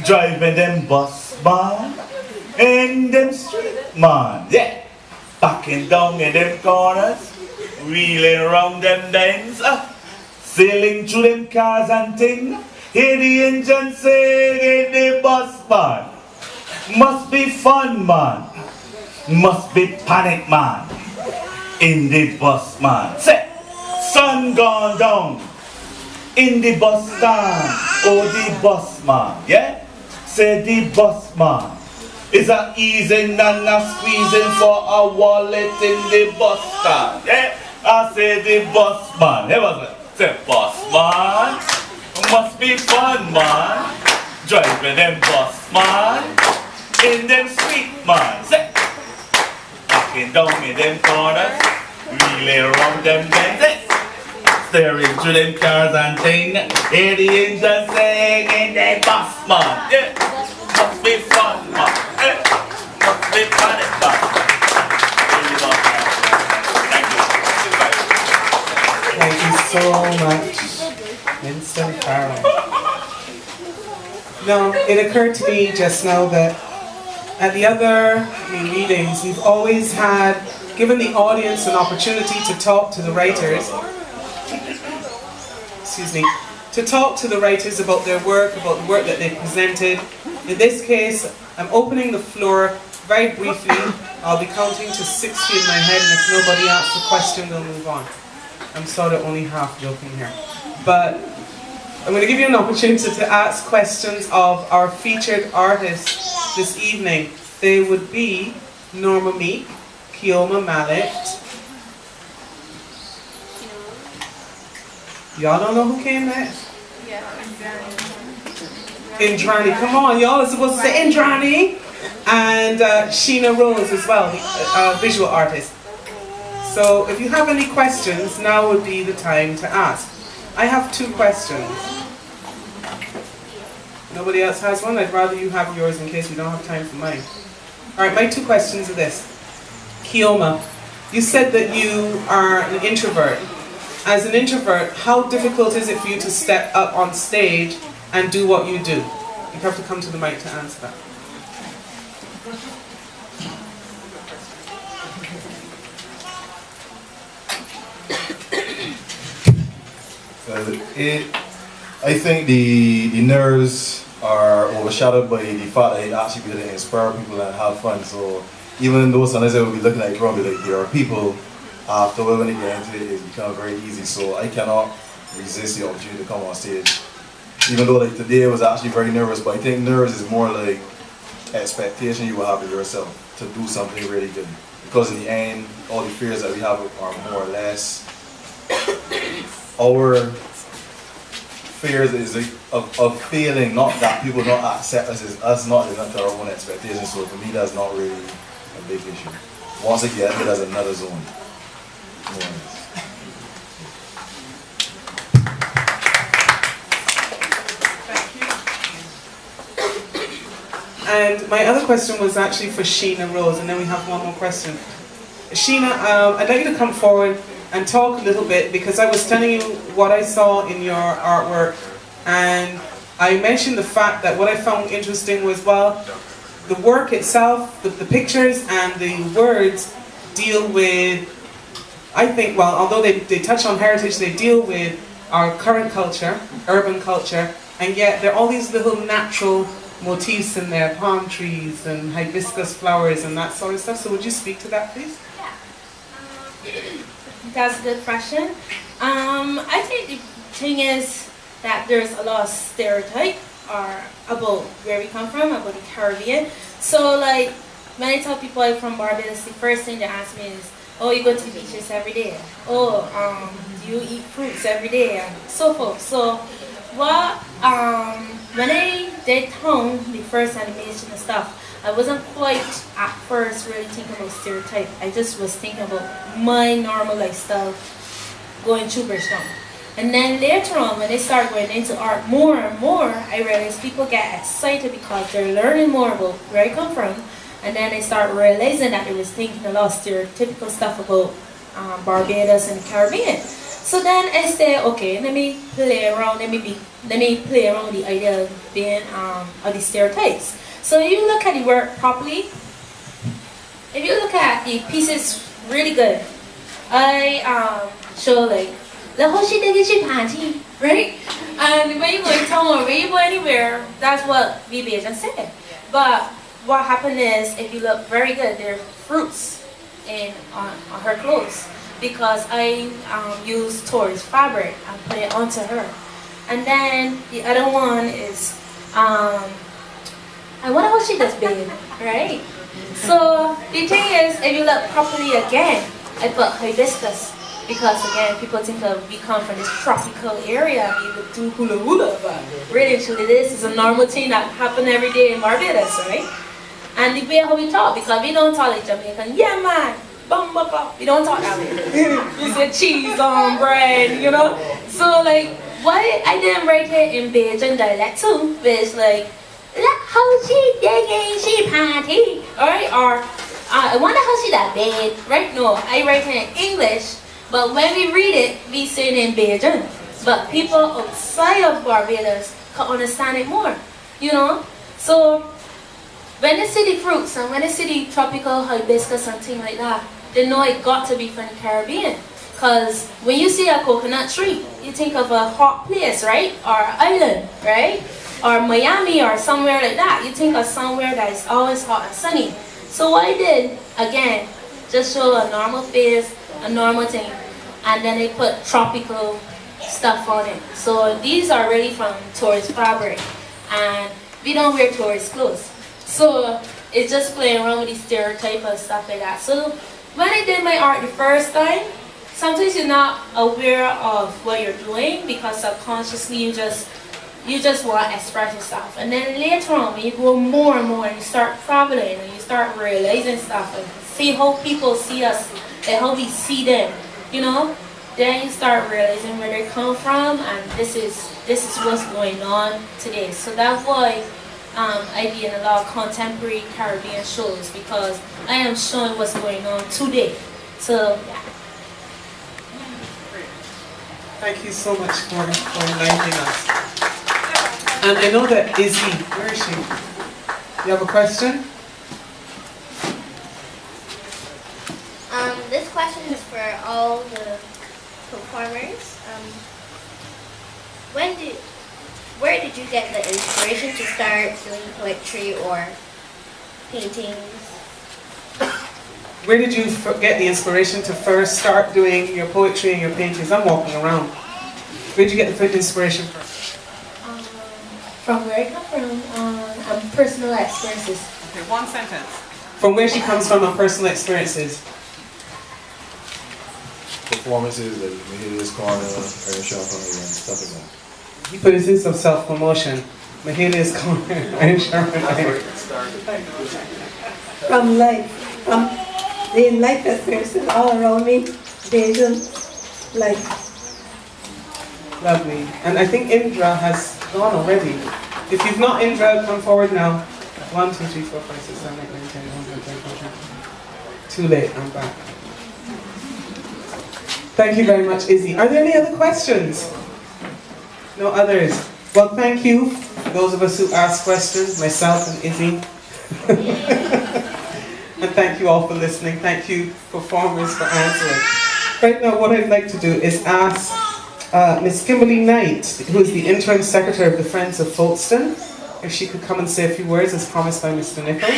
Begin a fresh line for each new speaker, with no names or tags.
Driving them bus, man. In them street, man. Yeah. Backing down in them corners. Wheeling around them bends. Sailing through them cars and things. Hear the engine sing in the bus, man. Must be fun, man. Must be panic, man. In the bus, man. Say, sun gone down. In the bus stand. Oh, the bus, man. Yeah? Say the bus, man. Is a easing and a squeezing for a wallet in the bus stand. Yeah? I say the bus, man. Here was it. Say, bus, man. Must be fun, man. Driving them bus, man. In them street, man. Say, backing down in them corners. Wheeling around them bends. Staring through them cars and things. Hear the engine sing in the bus, man. Yeah. Must be fun, man. Yeah. Must be fun, man.
Thank you so much, Vincent Farrell. Now, it occurred to me just now that at the other readings, we've always given the audience an opportunity to talk to the writers. Excuse me. To talk to the writers about their work, about the work that they presented. In this case, I'm opening the floor very briefly. I'll be counting to 60 in my head, and if nobody asks a question, we'll move on. I'm sort of only half joking here. But I'm going to give you an opportunity to ask questions of our featured artists this evening. They would be Norma Meek, Keoma Mallet. Y'all don't know who came next?
Yeah,
Indrani. Come on, y'all are supposed to say Indrani. And Sheena Rose as well, the visual artist. So if you have any questions, now would be the time to ask. I have 2 questions. Nobody else has one? I'd rather you have yours in case we don't have time for mine. Alright, my 2 questions are this. Keoma, you said that you are an introvert. As an introvert, how difficult is it for you to step up on stage and do what you do? You have to come to the mic to answer that.
I think the nerves are overshadowed by the fact that it actually really inspire people and have fun. So even though sometimes I will be looking at it probably like there are people after when they get into it, it becomes very easy. So I cannot resist the opportunity to come on stage. Even though like today I was actually very nervous, but I think nerves is more like expectation you will have of yourself to do something really good. Because in the end, all the fears that we have are more or less our fears is of failing, not that people don't accept us, is us not living up to our own expectations. So for me, that's not really a big issue. Once I get it, that's another zone.
And my other question was actually for Sheena Rose, and then we have one more question. Sheena, I'd like you to come forward and talk a little bit, because I was telling you what I saw in your artwork, and I mentioned the fact that what I found interesting was, well, the work itself, the pictures and the words deal with, I think, well, although they touch on heritage, they deal with our current culture, urban culture, and yet there are all these little natural motifs in there, palm trees and hibiscus flowers and that sort of stuff. So would you speak to that, please?
Yeah. That's a good question. I think the thing is that there's a lot of stereotype about where we come from, about the Caribbean. So like, when I tell people I'm from Barbados, the first thing they ask me is, oh, you go to beaches every day? Oh, do you eat fruits every day? And so forth. So, what, when I did town, the first animation and stuff, I wasn't quite at first really thinking about stereotype. I just was thinking about my normal lifestyle going through Bridgetown. And then later on, when I started going into art more and more, I realized people get excited because they're learning more about where I come from. And then I started realizing that I was thinking a lot of stereotypical stuff about Barbados and the Caribbean. So then I said, okay, let me play around. Let me play around with the idea of being of the stereotypes. So if you look at the work properly, if you look at the pieces really good, I show like, look how she did she panty, right? And when you go in town or when you go anywhere, that's what we Bajan said. But what happened is, if you look very good, there are fruits on her clothes, because I used tourist fabric and put it onto her. And then the other one is, I wonder how she does babe, right? So the thing is, if you look properly again, I put hibiscus, because again, people think of we come from this tropical area, we look do hula hula, but really truly this is a normal thing that happen every day in Barbados, right? And the way how we talk, because we don't talk like Jamaican, yeah man, bumbuck, we don't talk that way. We say cheese on bread, you know? So like, what I did right here in Bajan dialect too, is like, look how she digging, she panty, alright? Or, I wonder how she that bad, right? No, I write it in English, but when we read it, we say it in Bajan. But people outside of Barbados can understand it more, you know? So, when they see the fruits and when they see the tropical hibiscus and things like that, they know it got to be from the Caribbean. Because when you see a coconut tree, you think of a hot place, right? Or island, right? Or Miami or somewhere like that. You think of somewhere that is always hot and sunny. So what I did, again, just show a normal face, a normal thing. And then they put tropical stuff on it. So these are really from tourist fabric. And we don't wear tourist clothes. So it's just playing around with the stereotype and stuff like that. So when I did my art the first time, sometimes you're not aware of what you're doing, because subconsciously you just want to express yourself. And then later on, when you go more and more and you start traveling and you start realizing stuff and see how people see us and how we see them, you know, then you start realizing where they come from, and this is what's going on today. So that's why I be in a lot of contemporary Caribbean shows, because I am showing what's going on today. So yeah.
Thank you so much for enlightening us. And I know that Izzy, where is she? You have a question?
This question is for all the performers. Where did you get the inspiration to start doing poetry or paintings?
Where did you get the inspiration to first start doing your poetry and your paintings? I'm walking around. Where did you get the inspiration from?
From where I come from, personal experiences.
Okay, one sentence. From where she comes from and personal experiences.
Performances like Mahilia's Corner, Iron Sharper, and stuff like that.
He put his use of self-promotion. Mahilia's Corner, Iron Sharper.
From life, from the life experiences all around me, Bajan life.
Lovely. And I think Indra has gone already. If you've not Indra, come forward now. 1, 2, 3, 4, 5, 6, 7, 8, 9, 10, 11, 12, 13, 14. Too late, I'm back. Thank you very much, Izzy. Are there any other questions? No others? Well, thank you, those of us who asked questions, myself and Izzy. And thank you all for listening. Thank you, performers, for answering. Right now, what I'd like to do is ask Miss Kimberly Knight, who is the interim secretary of the Friends of Folkestone, if she could come and say a few words as promised by Mr. Nichols.